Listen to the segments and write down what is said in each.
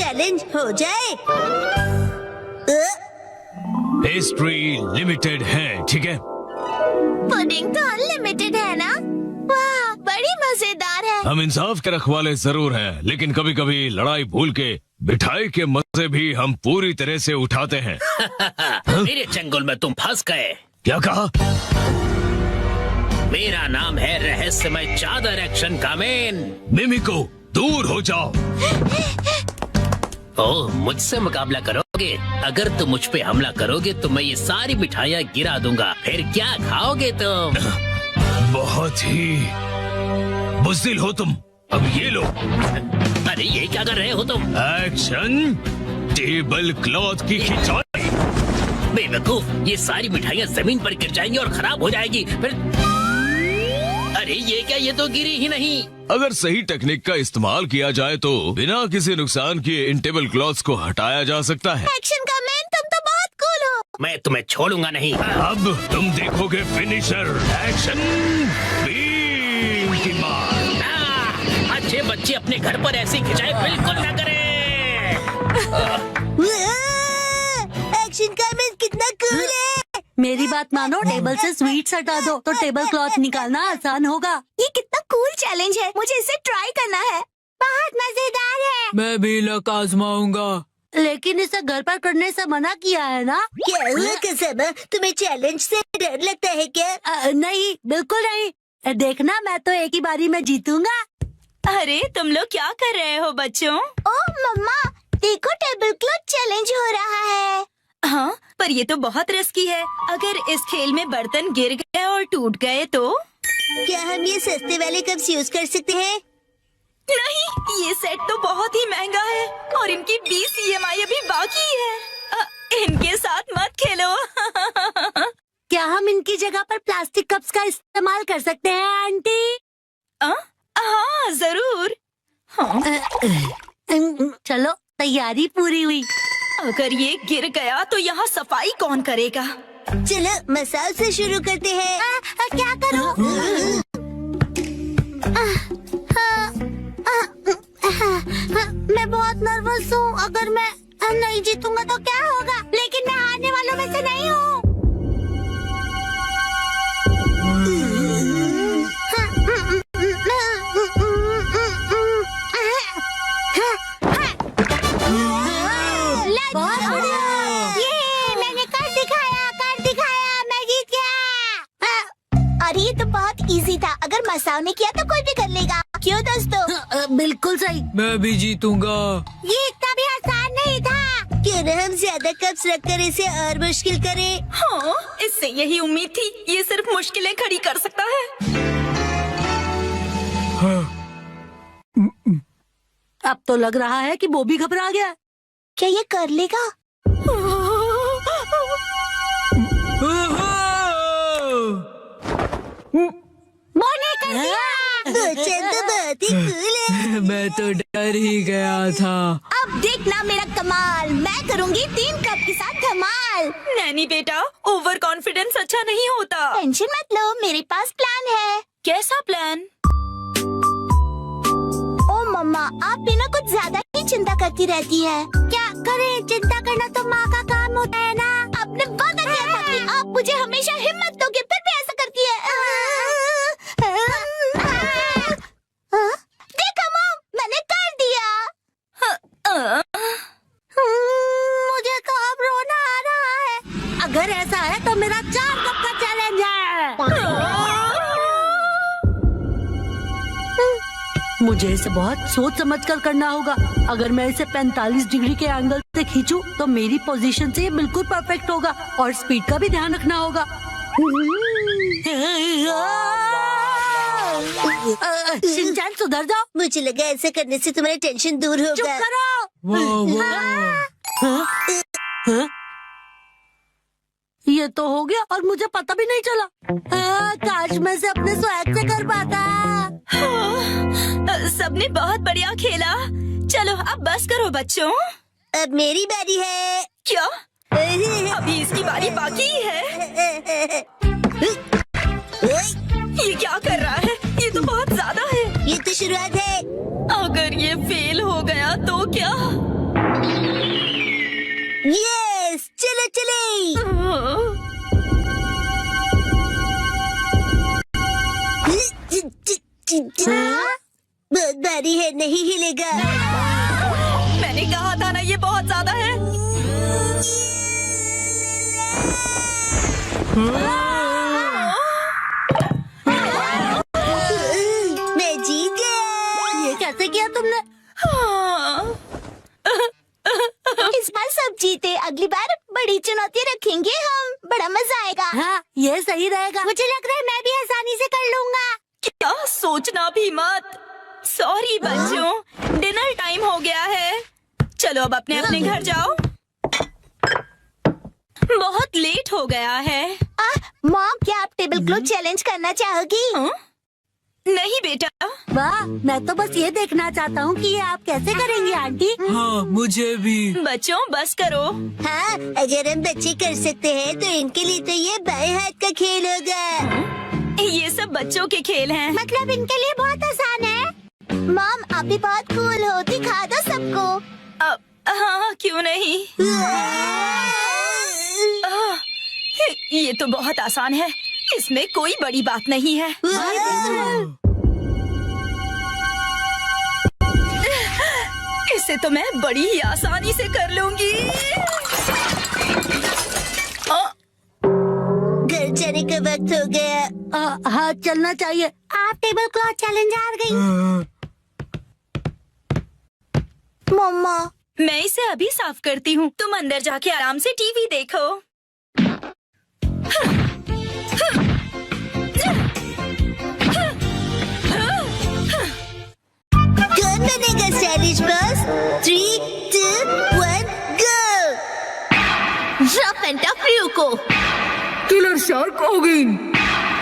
Challenge हो जाए। Pastry limited है, ठीक है? पुडिंग तो अनलिमिटेड है ना? वाह, बड़ी मजेदार है। हम इंसाफ के रखवाले जरूर हैं, लेकिन कभी कभी लड़ाई भूल के मिठाई के मजे भी हम पूरी तरह से उठाते हैं। मेरे चंगुल में तुम फंस गए। क्या कहा? मेरा नाम है रहस्यमय चादर एक्शन कामेन। मिमिको, दूर हो जाओ। ओह, मुझसे मुकाबला करोगे? अगर तुम मुझ पे हमला करोगे तो मैं ये सारी मिठाइयाँ गिरा दूंगा। फिर क्या खाओगे तुम? बहुत ही बुज़दिल हो तुम। अब ये लो। अरे ये क्या कर रहे हो तुम? एक्शन टेबल क्लॉथ की खिंचाई। बेवकूफ, ये सारी मिठाइयाँ जमीन पर गिर जाएंगी और खराब हो जाएगी। फिर अरे ये क्या, ये तो गिरी ही नहीं। अगर सही टेक्निक का इस्तेमाल किया जाए तो बिना किसी नुकसान किए इन टेबल क्लॉथ्स को हटाया जा सकता है। एक्शन का मैन, तुम तो बहुत कूल हो। मैं तुम्हें छोड़ूंगा नहीं। अब तुम देखोगे फिनिशर। एक्शन बीम की मार। अच्छे बच्चे अपने घर पर ऐसी खिंचाई बिल्कुल न करें। एक्शन का मैन कितना कूल है। मेरी बात मानो, टेबल से स्वीट्स हटा दो तो टेबल क्लॉथ निकालना आसान होगा। ये कितना कूल चैलेंज है, मुझे इसे ट्राई करना है। बहुत मजेदार है। मैं भी लक आजमाऊंगा, लेकिन इसे घर पर करने से मना किया है ना? क्या हुआ कसम, तुम्हें चैलेंज से डर लगता है क्या? नहीं, बिल्कुल नहीं। देखना, मैं तो एक ही बारी में जीतूंगा। अरे तुम लोग क्या कर रहे हो बच्चों? ओह मम्मा, देखो टेबल क्लॉथ चैलेंज हो रहा है। हाँ, पर ये तो बहुत रिस्की है। अगर इस खेल में बर्तन गिर गए और टूट गए तो? क्या हम ये सस्ते वाले कप्स यूज कर सकते हैं? नहीं, ये सेट तो बहुत ही महंगा है और इनकी 20 EMI अभी बाकी है। इनके साथ मत खेलो। क्या हम इनकी जगह पर प्लास्टिक कप्स का इस्तेमाल कर सकते हैं आंटी? हाँ जरूर। हाँ। चलो, तैयारी पूरी हुई। अगर ये गिर गया तो यहाँ सफाई कौन करेगा? चलो मसाल से शुरू करते हैं। क्या करूं? मैं बहुत नर्वस हूँ। अगर मैं नहीं जीतूंगा तो क्या होगा? लेकिन मैं हारने वालों में से नहीं हूँ। बहुत बढ़िया। ये मैंने कर दिखाया, मैं जीत गया। अरे ये तो बहुत इजी था। अगर मसाओ ने किया तो कोई भी कर लेगा, क्यों दोस्तों? बिल्कुल सही। मैं भी जीतूंगा। ये इतना भी आसान नहीं था। क्यों न हम ज्यादा कप्स रखकर इसे और मुश्किल करें? हाँ, इससे यही उम्मीद थी। ये सिर्फ मुश्किलें खड़ी कर सकता है। अब तो लग रहा है कि वो भी घबरा गया। क्या ये कर लेगा? मैंने कर दिया। गोचन तो बहुत ही कूल है। मैं तो डर ही गया था। अब देखना मेरा कमाल, मैं करूंगी 3 कप के साथ धमाल। नैनी बेटा, ओवर कॉन्फिडेंस अच्छा नहीं होता। टेंशन मत लो, मेरे पास प्लान है। कैसा प्लान? ओ मम्मा, आप भी ना कुछ ज्यादा ही चिंता करती रहती है। क्या करें? चिंता करना तो माँ का काम होता है ना। आपने वादा किया था कि आप मुझे हमेशा हिम्मत दोगे, फिर भी ऐसा करती है। देखो मॉम, मैंने कर दिया। मुझे तो अब रोना आ रहा है। अगर ऐसा है तो मेरा 4 कप का चैलेंज है। मुझे इसे बहुत सोच समझ कर करना होगा। अगर मैं इसे 45 डिग्री के एंगल से खींचूं तो मेरी पोजीशन से ये बिल्कुल परफेक्ट होगा और स्पीड का भी ध्यान रखना होगा। शिनचैन, सुधर जाओ। मुझे लगा ऐसा करने से तुम्हारी टेंशन दूर चुप होगा। करो। हाँ? ये तो हो गया और मुझे पता भी नहीं चला। काश मैं से अपने स्वैग से कर पाता। सबने बहुत बढ़िया खेला। चलो अब बस करो बच्चों। अब मेरी बारी है। क्या? अभी इसकी बारी बाकी है। ये क्या कर रहा है? ये तो बहुत ज्यादा है। ये तो शुरुआत है। अगर ये फेल हो गया तो क्या? यस, चलो चले। बहुत भारी है, नहीं हिलेगा। मैंने कहा था ना, ये बहुत ज्यादा है। मैं जीत गया। ये कैसे किया तुमने? इस बार सब जीते, अगली बार बड़ी चुनौती रखेंगे हम, बड़ा मजा आएगा। हाँ, ये सही रहेगा। मुझे लग रहा है मैं भी आसानी से कर लूंगा। क्या सोचना भी मत। सॉरी बच्चों, डिनर टाइम हो गया है। चलो अब अपने अपने घर जाओ, बहुत लेट हो गया है। मॉम, क्या आप टेबल क्लॉथ चैलेंज करना चाहोगी? नहीं बेटा। वाह, मैं तो बस ये देखना चाहता हूँ कि ये आप कैसे करेंगी आंटी। हाँ मुझे भी। बच्चों बस करो। हाँ, अगर हम बच्चे कर सकते हैं तो इनके लिए तो ये बाएं हाथ का खेल होगा। ये सब बच्चों के खेल हैं। मतलब इनके लिए बहुत आसान है। मॉम, आप भी बहुत कूल हो, दिखा दो सबको। हाँ, क्यों नहीं। ये तो बहुत आसान है, इसमें कोई बड़ी बात नहीं है। इसे तो मैं बड़ी ही आसानी से कर लूंगी। घर जाने का वक्त हो गया। हाँ, चलना चाहिए। आप टेबल क्लॉथ चैलेंज हार गई। मम्मा, मैं इसे अभी साफ करती हूँ, तुम अंदर जाके आराम से टीवी देखो। कौन बनेगा stylish boss? 3, 2, 1, go. Rough and tough को। किलर शार्क ओगिन।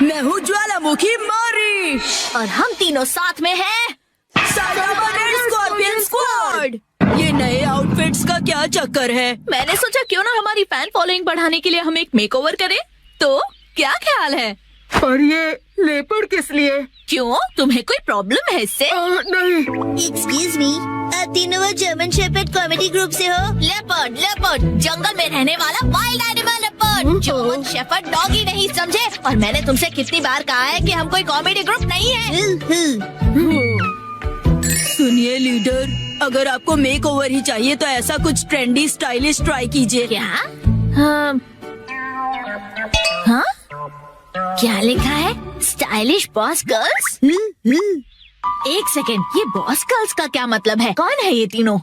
मैं हूँ ज्वालामुखी मारी और हम तीनों साथ में हैं स्कॉर्पियन स्क्वाड। ये नए आउटफिट्स का क्या चक्कर है? मैंने सोचा क्यों ना हमारी फैन फॉलोइंग बढ़ाने के लिए हम एक मेकओवर करें। तो क्या ख्याल है? पर ये लेपर्ड किस लिए? क्यों, तुम्हें कोई प्रॉब्लम है इससे? नहीं। एक्सक्यूज मी, आप तीनों वो जर्मन शेपर्ड कॉमेडी ग्रुप से हो? लेपर्ड, लेपर्ड, जंगल में रहने वाला wild animal leopard. German shepherd doggy नहीं समझे? और मैंने तुमसे कितनी बार कहा है कि हम कोई कॉमेडी ग्रुप नहीं है। सुनिए लीडर, अगर आपको मेक ओवर ही चाहिए तो ऐसा कुछ ट्रेंडी स्टाइलिश ट्राई कीजिए। क्या? हाँ? क्या लिखा है? Stylish boss girls? एक सेकेंड, ये बॉस गर्ल्स का क्या मतलब है? कौन है ये तीनों?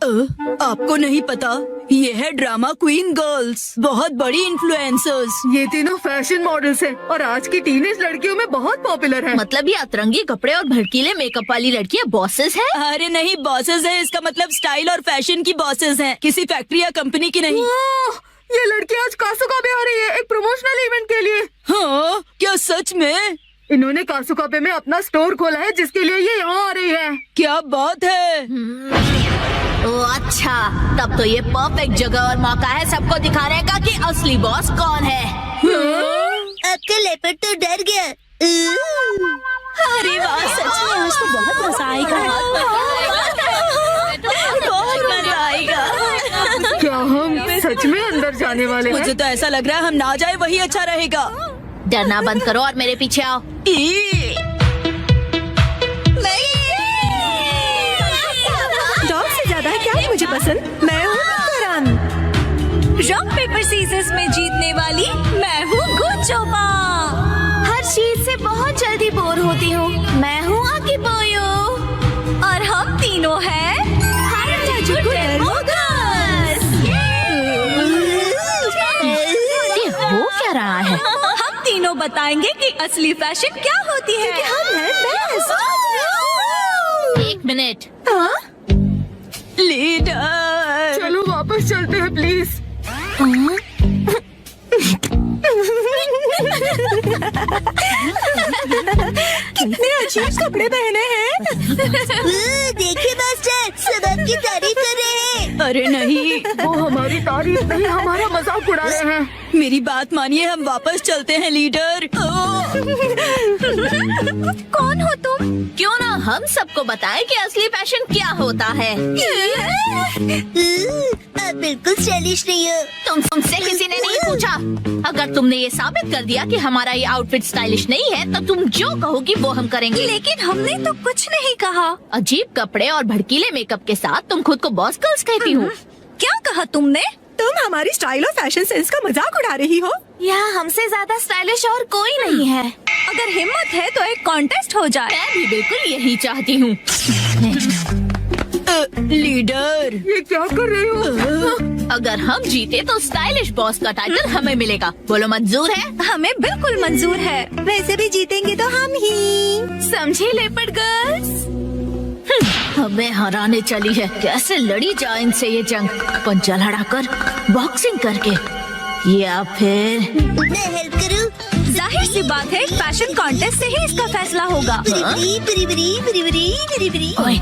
आपको नहीं पता? ये है ड्रामा क्वीन गर्ल्स, बहुत बड़ी इन्फ्लुएंसर्स। ये तीनों फैशन मॉडल्स हैं और आज की टीनेज लड़कियों में बहुत पॉपुलर हैं। मतलब ये अतरंगी कपड़े और भड़कीले मेकअप वाली लड़कियां बॉसेस हैं? अरे नहीं, बॉसेस हैं इसका मतलब स्टाइल और फैशन की बॉसेस हैं, किसी फैक्ट्री या कंपनी की नहीं। ये लड़की आज कासुकाबे आ रही है एक प्रमोशनल इवेंट के लिए। हाँ, क्या सच में? इन्होंने कासुकाबे में अपना स्टोर खोला है जिसके लिए ये यहाँ आ रही है। क्या बात है। ओ अच्छा, तब तो ये परफेक्ट जगह और मौका है सबको दिखाने का कि असली बॉस कौन है। आपका लेपर्ड तो डर गया। अरे वाह, सच में आज तो बहुत मजा आएगा। बहुत मजा आएगा। क्या हम सच में अंदर जाने वाले हैं? मुझे तो ऐसा लग रहा है हम ना जाए वही अच्छा रहेगा। डरना बंद करो और मेरे पीछे आओ। डॉग से ज्यादा क्या है मुझे पसंद? मैं हूँ करण। रॉक पेपर सीजर्स में जीतने वाली मैं हूँ गुचोपा। हर चीज से बहुत जल्दी बोर होती हूँ। मैं हूँ आकिबोयो। और हम तीनों हैं ये हो क्या रहा है? हम तीनों बताएंगे कि असली फैशन क्या होती है। हम हैं बेस्ट। एक मिनट। लीडर, चलो वापस चलते हैं प्लीज। कितने अजीब कपड़े पहने हैं। देखिए मास्टर, सब आपकी तारीफ कर रहे हैं। अरे नहीं, वो हमारी तारीफ नहीं हमारा मजाक उड़ा रहे हैं। मेरी बात मानिए, हम वापस चलते हैं लीडर। कौन हो तुम? क्यों ना हम सबको बताएं कि असली फैशन क्या होता है। आप बिल्कुल स्टाइलिश नहीं हो। तुमसे किसी ने नहीं पूछा। अगर तुमने ये साबित कर दिया कि हमारा ये आउटफिट स्टाइलिश नहीं है तो तुम जो कहोगी वो हम करेंगे। लेकिन हमने तो कुछ नहीं कहा। अजीब कपड़े और भड़कीले मेकअप के साथ तुम खुद को बॉस गर्ल्स कहती हो। क्या कहा तुमने? तुम हमारी स्टाइल और फैशन सेंस का मजाक उड़ा रही हो। यहाँ हमसे ज्यादा स्टाइलिश और कोई नहीं है। अगर हिम्मत है तो एक कॉन्टेस्ट हो जाए। मैं भी बिल्कुल यही चाहती हूँ। लीडर, ये क्या कर रही हो? अगर हम जीते तो स्टाइलिश बॉस का टाइटल हमें मिलेगा। बोलो मंजूर है? हमें बिल्कुल मंजूर है। वैसे भी जीतेंगे तो हम ही। समझे लेपर्ड गर्ल्स? हमें हराने चली है। कैसे लड़ी जाए इनसे ये जंग? पंजा लड़ाकर, बॉक्सिंग करके, या फिर मैं हेल्प करूँ? जाहिर सी बात है फैशन कॉन्टेस्ट से ही इसका फैसला होगा। बिरी बिरी बिरी बिरी बिरी बिरी बिरी। ओए,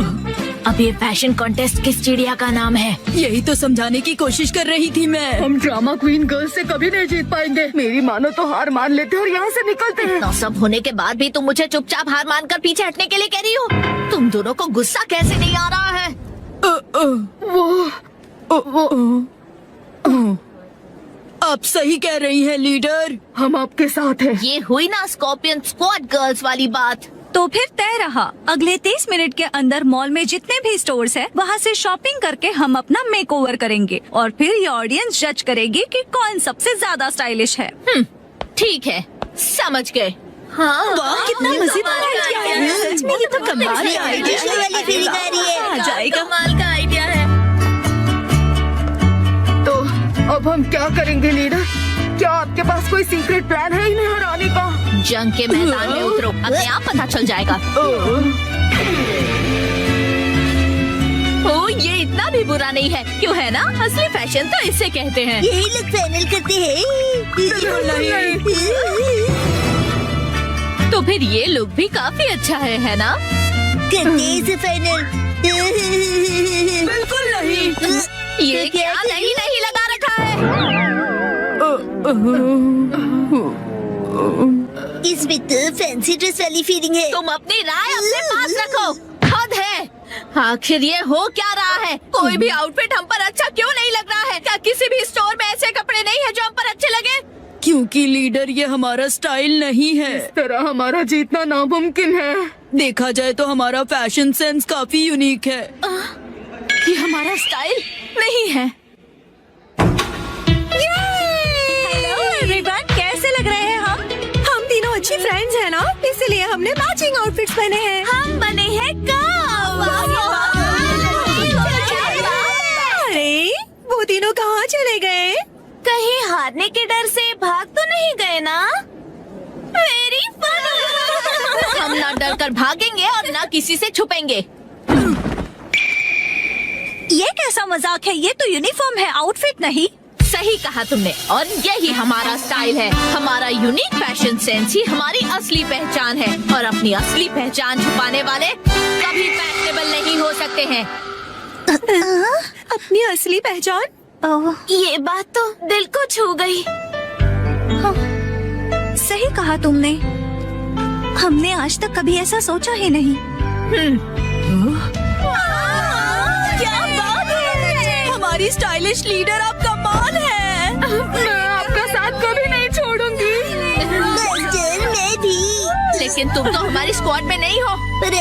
अब ये फैशन कॉन्टेस्ट किस चिड़िया का नाम है? यही तो समझाने की कोशिश कर रही थी मैं। हम ड्रामा क्वीन गर्ल्स से कभी नहीं जीत पाएंगे। मेरी मानो तो हार मान लेते और यहाँ से निकलते हैं। इतना सब होने के बाद भी तुम मुझे चुपचाप हार मानकर पीछे हटने के लिए कह रही हो? तुम दोनों को गुस्सा कैसे नहीं आ रहा है? आप सही कह रही हैं लीडर। हम आपके साथ हैं। ये हुई ना स्कॉर्पियन स्क्वाड गर्ल्स वाली बात। तो फिर तय रहा। अगले 30 मिनट के अंदर मॉल में जितने भी स्टोर्स हैं, वहाँ से शॉपिंग करके हम अपना मेकओवर करेंगे और फिर ये ऑडियंस जज करेगी कि कौन सबसे ज्यादा स्टाइलिश है। ठीक है, समझ गए। हाँ, वाह, कितना मजेदार आइडिया है। सच में ये तो कमाल का आइडिया दूसरे वाली फीलिंग आ रही है। आ जाएगा। कमाल का आइडिया है। तो अब हम क्या करेंगे लीडर? क्या आपके पास कोई सीक्रेट प्लान है इन्हें हराने का? जंग के मैदान में उतरो, अपने आप पता चल जाएगा। ओ, ये इतना भी बुरा नहीं है, क्यों है ना? असली फैशन तो इसे कहते हैं। यही लोग फाइनल करते हैं। तो फिर ये लुक भी काफी अच्छा है ना? करते हैं इसे फाइनल। बिल्कुल नहीं। ये क्या नहीं लगा रखा है? इसमें तो फैंसी ड्रेस वाली फीलिंग है। तुम अपनी राय अपने पास रखो। हद है। आखिर ये हो क्या रहा है? कोई भी आउटफिट हम पर अच्छा क्यों नहीं लग रहा है? क्या किसी भी स्टोर में ऐसे कपड़े नहीं है जो हम पर अच्छे लगे? क्योंकि लीडर ये हमारा स्टाइल नहीं है। इस तरह हमारा जीतना नामुमकिन है। देखा जाए तो हमारा फैशन सेंस काफी यूनिक है। ये हमारा स्टाइल नहीं है। हेलो एवरीवन, कैसे लग रहे हैं हम? हम तीनों अच्छी फ्रेंड्स हैं ना, इसीलिए हमने मैचिंग आउटफिट्स पहने हैं। हम बने हैं अरे वो तीनों कहाँ चले गए? कहीं हारने के डर से भाग तो नहीं गए ना? Very fun. हम ना डर कर भागेंगे और ना किसी से छुपेंगे। ये कैसा मजाक है? ये तो यूनिफॉर्म है, आउटफिट नहीं। सही कहा तुमने, और यही हमारा स्टाइल है। हमारा यूनिक फैशन सेंस ही हमारी असली पहचान है, और अपनी असली पहचान छुपाने वाले कभी फैशनेबल नहीं हो सकते हैं। अपनी असली पहचान? ये बात तो दिल को छू गई। सही कहा तुमने। हमने आज तक कभी ऐसा सोचा ही नहीं। क्या बात है! हमारी स्टाइलिश लीडर आप कमाल है। मैं आपका साथ कभी नहीं छोड़ूंगी। मास्टर, मैं भी। लेकिन तुम तो हमारी स्क्वाड में नहीं हो। पर